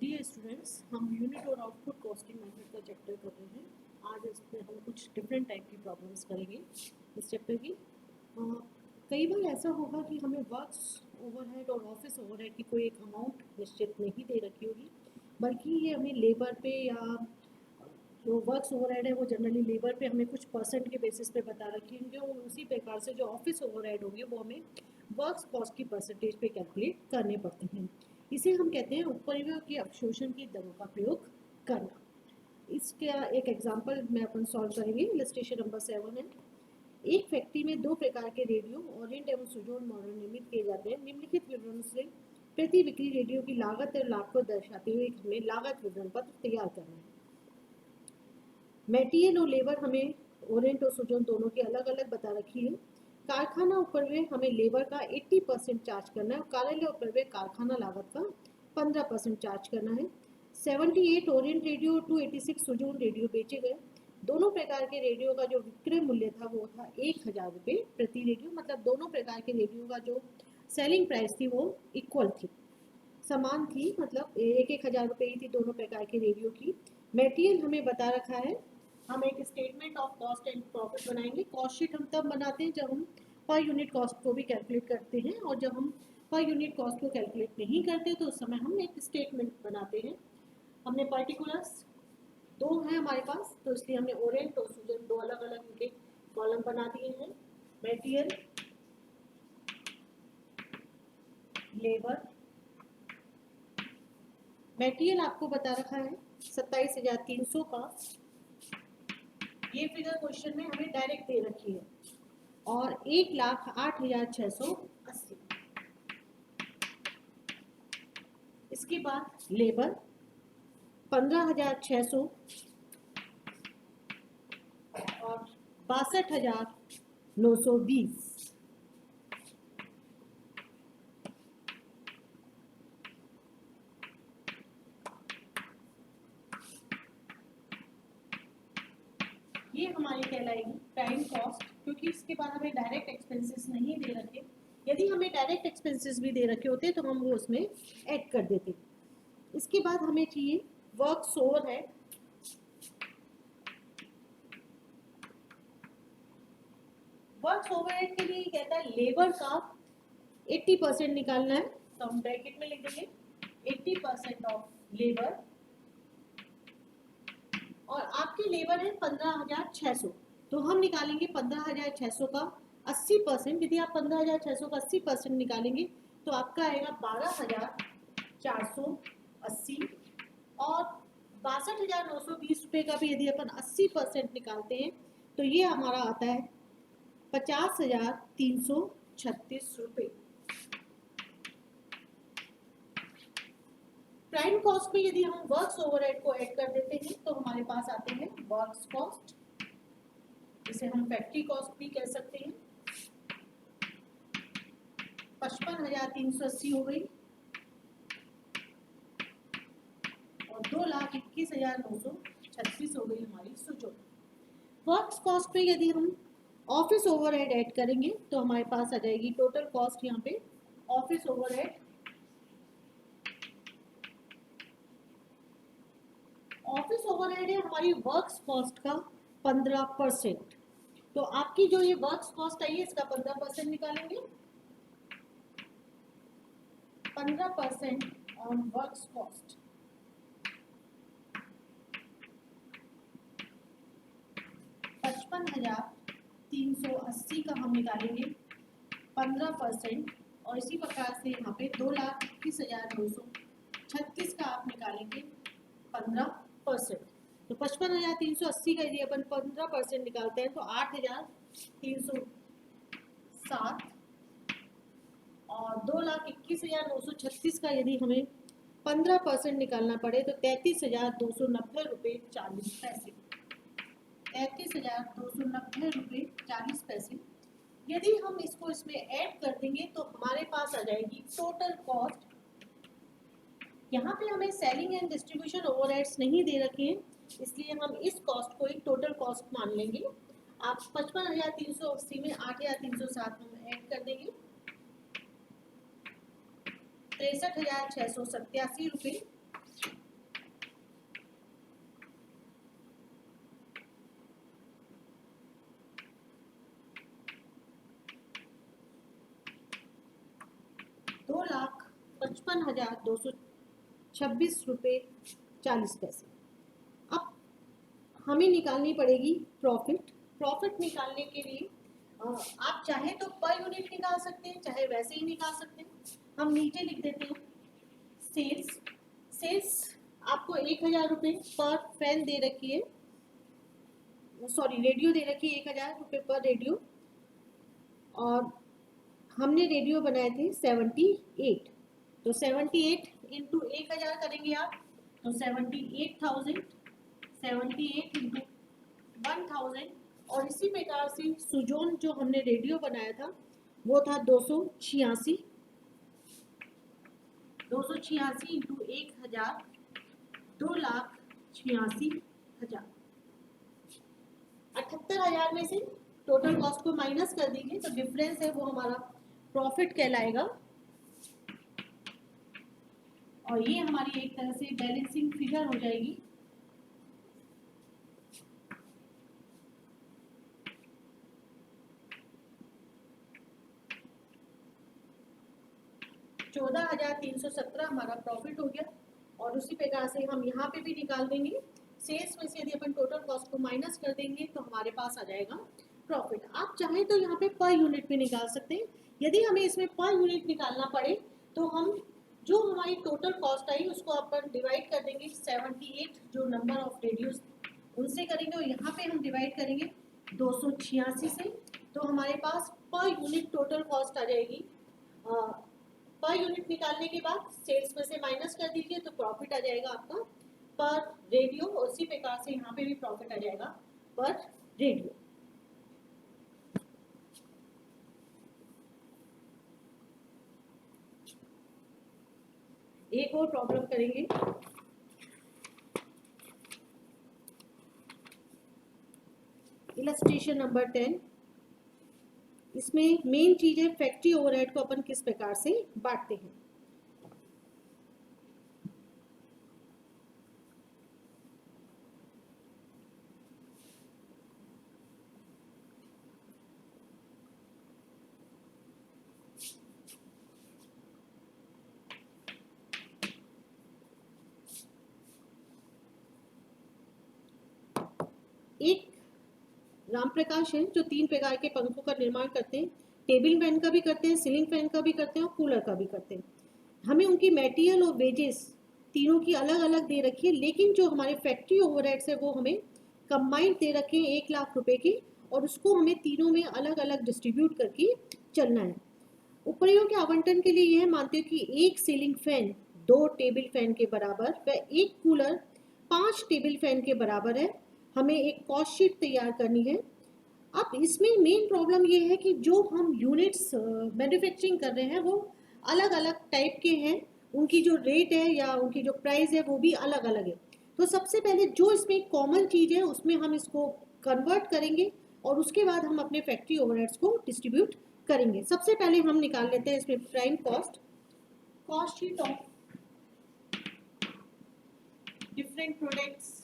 Dear students, हम unit और output costing method का चैप्टर कर रहे हैं। आज इसमें हम कुछ डिफरेंट टाइप की प्रॉब्लम्स करेंगे इस चैप्टर की। कई बार ऐसा होगा कि हमें वर्क्स ओवरहेड और ऑफिस ओवरहेड की कोई एक अमाउंट निश्चित नहीं दे रखी होगी, बल्कि ये हमें लेबर पे या जो वर्क्स ओवरहेड है वो जनरली लेबर पे हमें कुछ परसेंट के बेसिस पे बता रखे होंगे, और उसी प्रकार से जो ऑफिस ओवरहेड होंगे वो हमें वर्क्स कॉस्ट की परसेंटेज पे कैलकुलेट करने पड़ते हैं। इसे हम कहते हैं उपरिव्यय के अवशोषण की दरों का प्रयोग करना। इसका एक एग्जांपल में अपन सॉल्व करेंगे। इलस्ट्रेशन नंबर 7 है। एक फैक्ट्री में दो प्रकार के रेडियो ओरिएंट एवं सुजोन मॉडल निर्मित किए जाते हैं। निम्नलिखित विवरणों से प्रति बिक्री रेडियो की लागत और लाभ को दर्शाते हुए हमें लागत विवरण पत्र तैयार करना है। मेटीरियल और लेबर हमें ओरिएंट और सुजोन दोनों की अलग अलग बता रखी है। कारखाना उपरिव्यय हमें लेबर का 80% चार्ज करना है और कार्यालय उपरिव्यय कारखाना लागत का 15% चार्ज करना है। 78 ओरिएंट रेडियो 286 सुजोन रेडियो बेचे गए। दोनों प्रकार के रेडियो का जो विक्रय मूल्य था वो था 1000 रुपये प्रति रेडियो। मतलब दोनों प्रकार के रेडियो का जो सेलिंग प्राइस थी वो इक्वल थी, समान थी। मतलब 1000 रुपये ही थी दोनों प्रकार के रेडियो की। मेटीरियल हमें बता रखा है। हम एक statement of cost and profit बनाएंगे। कॉस्ट शीट हम तब बनाते हैं जब हम पर यूनिट कॉस्ट को भी कैलकुलेट करते हैं, और जब हम पर यूनिट कॉस्ट को कैलकुलेट नहीं करते तो उस समय हम एक स्टेटमेंट बनाते हैं। हमने पर्टिकुलर्स दो हैं हमारे पास, तो इसलिए हमने ओरिएंट और सुजन दो अलग अलग इनके कॉलम बना दिए हैं। Material, labour. मेटीरियल आपको बता रखा है 27,300 का। ये फिगर क्वेश्चन में हमें डायरेक्ट दे रखी है, और 1,08,680। इसके बाद लेबर 15,600 और 62,920। ये हमारी कहलाएगी प्राइम कॉस्ट, क्योंकि इसके बाद हमें डायरेक्ट एक्सपेंसेस नहीं दे रखे। यदि हमें डायरेक्ट एक्सपेंसेस भी दे रखे होते तो हम वो उसमें ऐड कर देते। इसके बाद हमें चाहिए वर्क्स ओवरहेड। वर्क्स ओवरहेड के लिए कहता है लेबर का 80% निकालना है, तो हम ब्रैकेट में लिख देंगे 80% ऑफ लेबर। और आपकी लेबर है 15,600, तो हम निकालेंगे 15,600 का 80%। यदि आप 15,600 का 80% निकालेंगे तो आपका आएगा 12,480। और 62,920 रुपये का भी यदि अपन 80% निकालते हैं तो ये हमारा आता है 50,336 रुपये। प्राइम कॉस्ट में यदि हम वर्क्स ओवरहेड को ऐड कर देते हैं तो हमारे पास आते हैं वर्क्स कॉस्ट, जिसे हम फैक्ट्री कॉस्ट भी कह सकते हैं। 55,380 हो गई, और 2,21,936 हो गई हमारी सुजोन। वर्क्स कॉस्ट पे यदि हम ऑफिस ओवरहेड ऐड करेंगे तो हमारे पास आ जाएगी टोटल कॉस्ट। यहाँ पे ऑफिस ओवरहेड, ऑफिस ओवरहेड है हमारी वर्क्स कॉस्ट का 15%। तो आपकी जो ये वर्क्स कॉस्ट आई है इसका 15% निकालेंगे। 15% ऑन वर्क्स कॉस्ट, 55,380 का हम निकालेंगे 15%। और इसी प्रकार से यहाँ पे 2,21,936 का आप निकालेंगे 15%। तो 55,380 का यदि अपन 15% निकालते हैं तो 8,307, और 2,21,936 का यदि हमें 15% निकालना पड़े तो 33,290 रुपये 40 पैसे। 33,290 रुपये 40 पैसे। यदि हम इसको इसमें ऐड कर देंगे तो हमारे पास आ जाएगी टोटल कॉस्ट। यहाँ पे हमें सेलिंग एंड डिस्ट्रीब्यूशन ओवरहेड्स नहीं दे रखे हैं, इसलिए हम इस कॉस्ट को एक टोटल कॉस्ट मान लेंगे। आप 55,380 में 8,307 हम ऐड कर देंगे, 63,687 रुपये ₹2,55,226.40। अब हमें निकालनी पड़ेगी प्रॉफिट। प्रॉफिट निकालने के लिए आप चाहे तो पर यूनिट निकाल सकते हैं, चाहे वैसे ही निकाल सकते हैं। हम नीचे लिख देते हैं सेल्स। सेल्स आपको ₹1,000 पर फैन दे रखी है, सॉरी रेडियो दे रखी है ₹1,000 पर रेडियो, और हमने रेडियो बनाए थे 78। तो 78 इंटू 1,000 करेंगे आप, तो 78,000, 78 इंटू 1,000। और इसी प्रकार से सुजोन जो हमने रेडियो बनाया था वो था 286, 286 इंटू 1,000, 2,86,000। 78,000 में से टोटल कॉस्ट को माइनस कर दीजिए, तो डिफरेंस है वो हमारा प्रॉफिट कहलाएगा। और ये हमारी एक तरह से बैलेंसिंग फिगर हो जाएगी। $14,317 हमारा प्रॉफिट हो गया। और उसी प्रकार से हम यहाँ पे भी निकाल देंगे। सेल्स में से यदि अपन टोटल कॉस्ट को माइनस कर देंगे तो हमारे पास आ जाएगा प्रॉफिट। आप चाहें तो यहाँ पे पर यूनिट भी निकाल सकते हैं। यदि हमें इसमें पर यूनिट निकालना पड़े तो हम जो हमारी टोटल कॉस्ट आई उसको अपन डिवाइड कर देंगे 78 जो नंबर ऑफ रेडियोस उनसे करेंगे, और यहाँ पे हम डिवाइड करेंगे 286 से। तो हमारे पास पर यूनिट टोटल कॉस्ट आ जाएगी। पर यूनिट निकालने के बाद सेल्स में से माइनस कर दीजिए तो प्रॉफिट आ जाएगा आपका पर रेडियो। उसी प्रकार से यहाँ पे भी प्रॉफिट आ जाएगा पर रेडियो। एक और प्रॉब्लम करेंगे। Illustration number 10। इसमें मेन चीज है फैक्ट्री ओवरहेड को अपन किस प्रकार से बांटते हैं। एक राम प्रकाश है जो 3 प्रकार के पंखों का निर्माण करते हैं। टेबल फैन का भी करते हैं, सीलिंग फैन का भी करते हैं और कूलर का भी करते हैं। हमें उनकी मटेरियल और वेजेस तीनों की अलग अलग दे रखी है, लेकिन जो हमारे फैक्ट्री ओवरहेड्स है वो हमें कंबाइंड दे रखे हैं 1,00,000 रुपए के, और उसको हमें तीनों में अलग अलग डिस्ट्रीब्यूट करके चलना है। उपरियों के आवंटन के लिए यह मानते हो कि एक सीलिंग फैन 2 टेबल फैन के बराबर व एक कूलर 5 टेबल फैन के बराबर है। हमें एक कॉस्ट शीट तैयार करनी है। अब इसमें मेन प्रॉब्लम ये है कि जो हम यूनिट्स मैन्युफैक्चरिंग कर रहे हैं वो अलग अलग टाइप के हैं, उनकी जो रेट है या उनकी जो प्राइस है वो भी अलग अलग है। तो सबसे पहले जो इसमें कॉमन चीज़ है उसमें हम इसको कन्वर्ट करेंगे और उसके बाद हम अपने फैक्ट्री ओवरहेड्स को डिस्ट्रीब्यूट करेंगे। सबसे पहले हम निकाल लेते हैं इसमें prime cost, cost sheet of different products.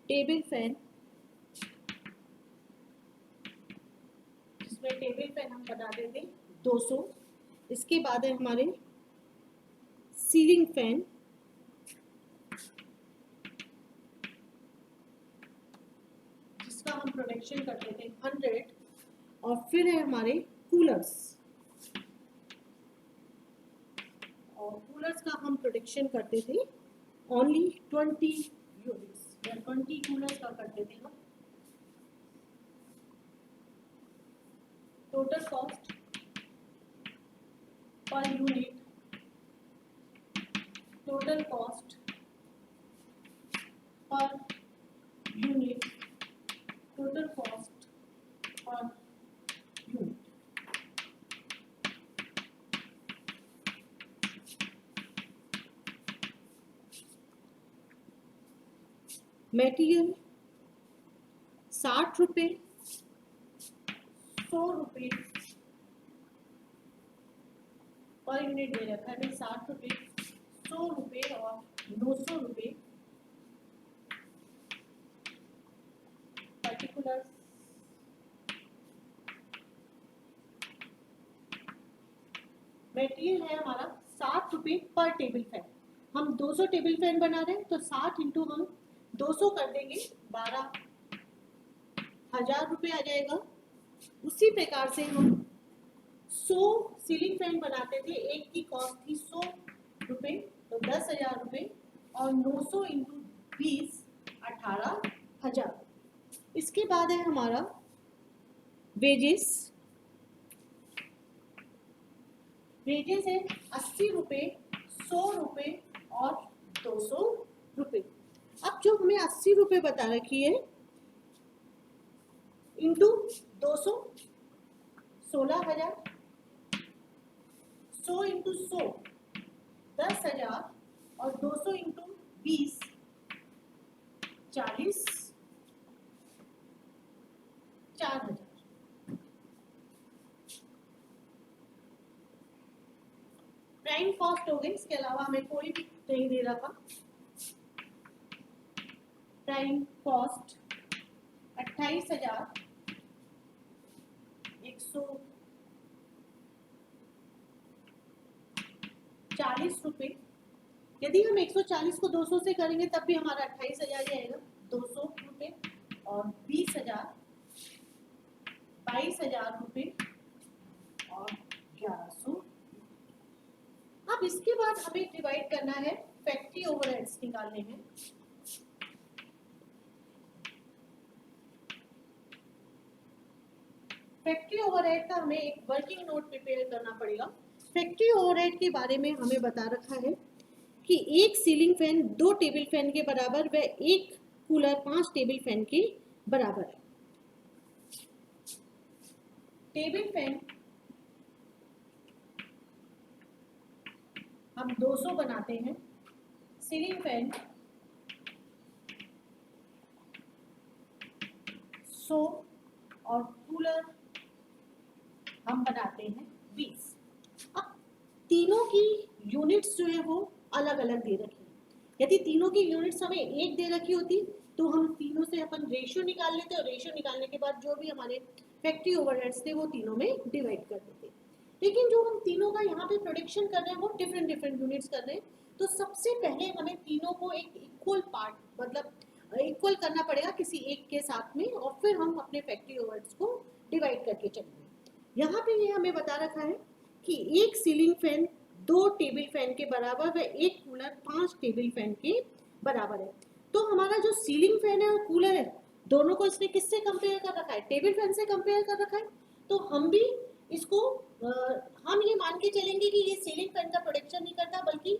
Table fan, जिसमें टेबल फैन हम बता देंगे 200। इसके बाद है हमारे सीलिंग फैन, जिसका हम प्रोडक्शन करते थे 100। और फिर है हमारे कूलर्स, और कूलर्स का हम प्रोडक्शन करते थे ओनली 20 यूनिट्स, 20 कूलर्स का करते थे हम। Total cost per unit, total cost per unit, total cost per material 60 रुपये, 100 रुपये पर यूनिट दे रखा है हमें, 60 रुपये, 100 रुपये और 900 रुपये पर्टिकुलर। मटेरियल है हमारा 60 रुपये पर टेबल फैन। हम 200 टेबल फैन बना रहे हैं तो 60 इंटू हम 200 कर देंगे, 12,000 रुपये आ जाएगा। उसी प्रकार से हम 100 सीलिंग फैन बनाते थे, एक की कॉस्ट थी 100 रुपये, तो 10,000 रुपये और 900 इंटू 20 18,000। इसके बाद है हमारा वेजेस। वेजेस है 80 रुपये, 100 रुपये और 200 रुपये। अब जो हमें 80 रुपये बता रखी है इंटू 200 16,000, 100 इंटू 100 10,000 और 200 इंटू 20 40 4,000। प्राइम कॉस्ट हो गई, इसके अलावा हमें कोई भी नहीं दे रखा। प्राइम कॉस्ट 28,140 रुपये। यदि हम 140 को 200 से करेंगे तब भी हमारा 28,000 ही आएगा। 200 रुपये और 20,000 22,000 रुपये और 1100। अब इसके बाद हमें डिवाइड करना है, फैक्ट्री ओवरहेड्स निकालने हैं। फैक्ट्री ओवरहेड का हमें एक वर्किंग नोट प्रिपेयर करना पड़ेगा। फैक्ट्री ओवरहेड के बारे में हमें बता रखा है कि एक सीलिंग फैन 2 टेबल फैन के बराबर व एक कूलर 5 टेबल फैन के बराबर है। टेबल फैन हम 200 बनाते हैं, सीलिंग फैन 100 और कूलर हम बनाते हैं 20। अब तीनों की यूनिट्स जो है वो अलग अलग दे रखी है। यदि तीनों की यूनिट्स हमें एक दे रखी होती तो हम तीनों से अपन रेशियो निकाल लेते और रेशियो निकालने के बाद जो भी हमारे फैक्ट्री ओवरहेड्स थे वो तीनों में डिवाइड कर देते। लेकिन जो हम तीनों का यहाँ पे प्रोडक्शन कर रहे हैं वो डिफरेंट डिफरेंट यूनिट्स कर रहे हैं, तो सबसे पहले हमें तीनों को एक इक्वल पार्ट मतलब इक्वल करना पड़ेगा किसी एक के साथ में, और फिर हम अपने फैक्ट्री ओवरहेड्स को डिवाइड करके चलेंगे। यहाँ पे ये हमें बता रखा है कि एक सीलिंग फैन 2 टेबल फैन के बराबर व एक कूलर 5 टेबल फैन के बराबर है। तो हमारा जो सीलिंग फैन है और कूलर है दोनों को इसने किससे कंपेयर कर रखा है? टेबल फैन से कंपेयर कर रखा है। तो हम भी इसको हम ये मान के चलेंगे कि ये सीलिंग फैन का प्रोडक्शन नहीं करता, बल्कि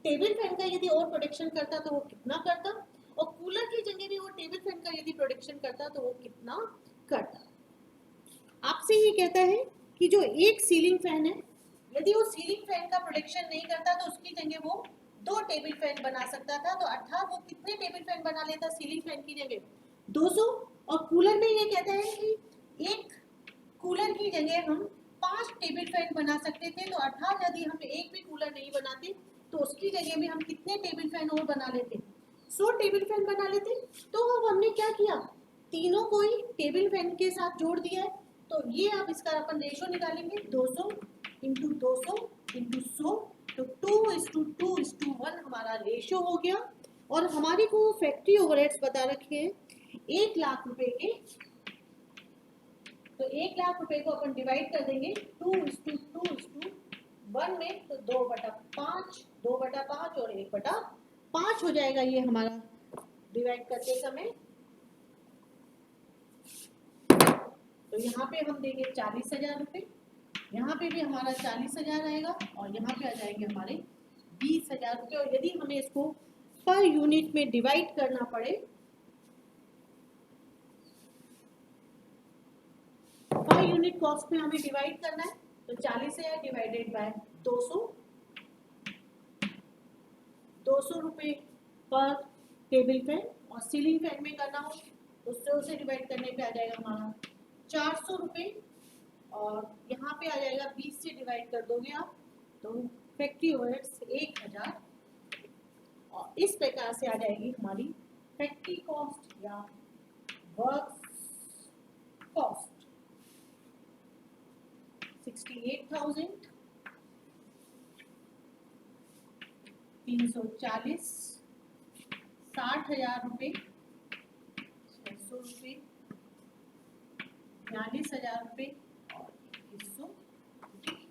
टेबल फैन का यदि और प्रोडक्शन करता तो वो कितना करता, और कूलर की जगह भी वो टेबल फैन का यदि प्रोडक्शन करता तो वो कितना करता। आपसे ये कहता है कि जो एक सीलिंग फैन है यदि वो सीलिंग फैन का प्रोडक्शन नहीं करता तो उसकी जगह वो 2 टेबल फैन बना सकता था, तो अर्थात वो कितने टेबल फैन बना लेता सीलिंग फैन की जगह? 200। और कूलर में ये कहता है कि एक कूलर की जगह हम 5 टेबल फैन बना सकते थे, तो अर्थात यदि हम एक भी कूलर नहीं बनाते तो उसकी जगह में हम कितने टेबल फैन और बना लेते? 100 टेबल फैन बना लेते। तो अब हमने क्या किया, तीनों को ही टेबल फैन के साथ जोड़ दिया है। तो ये अब इसका अपन रेशो निकालेंगे, 200 इंटू 200 इंटू 100, तो 2:2:1 हमारा रेशो हो गया। और हमारी को फैक्ट्री ओवरहेड्स बता रखे हैं 1 लाख रुपए के, तो 1 लाख रुपए को अपन डिवाइड कर देंगे 2:2:1 में, तो 2/5 2/5 और 1/5 हो जाएगा ये हमारा डिवाइड करते समय। तो यहाँ पे हम देंगे 40,000 रुपये, यहाँ पे भी हमारा 40,000 आएगा और यहाँ पे आ जाएंगे हमारे 20,000 रुपये। और यदि हमें इसको पर यूनिट में डिवाइड करना पड़े, पर यूनिट कॉस्ट में हमें डिवाइड करना है, तो 40,000 डिवाइडेड बाय 200 रुपये पर टेबल फैन और सीलिंग फैन में करना हो तो 100 से डिवाइड करने पे आ जाएगा हमारा 400 रुपये, और यहाँ पे आ जाएगा 20 से डिवाइड कर दोगे आप तो फैक्ट्री ओवरहेड्स 1000, और इस प्रकार से आ जाएगी हमारी फैक्ट्री कॉस्ट या वर्क कॉस्ट 68,000, 340, 60,000 रुपये, 600 रुपये, 42,000 रुपये और 2100।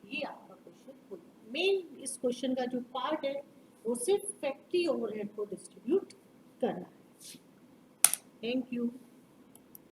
ये आपका क्वेश्चन हो गया। मेन इस क्वेश्चन का जो पार्ट है वो सिर्फ फैक्ट्री ओवरहेड को डिस्ट्रीब्यूट करना है। Thank you.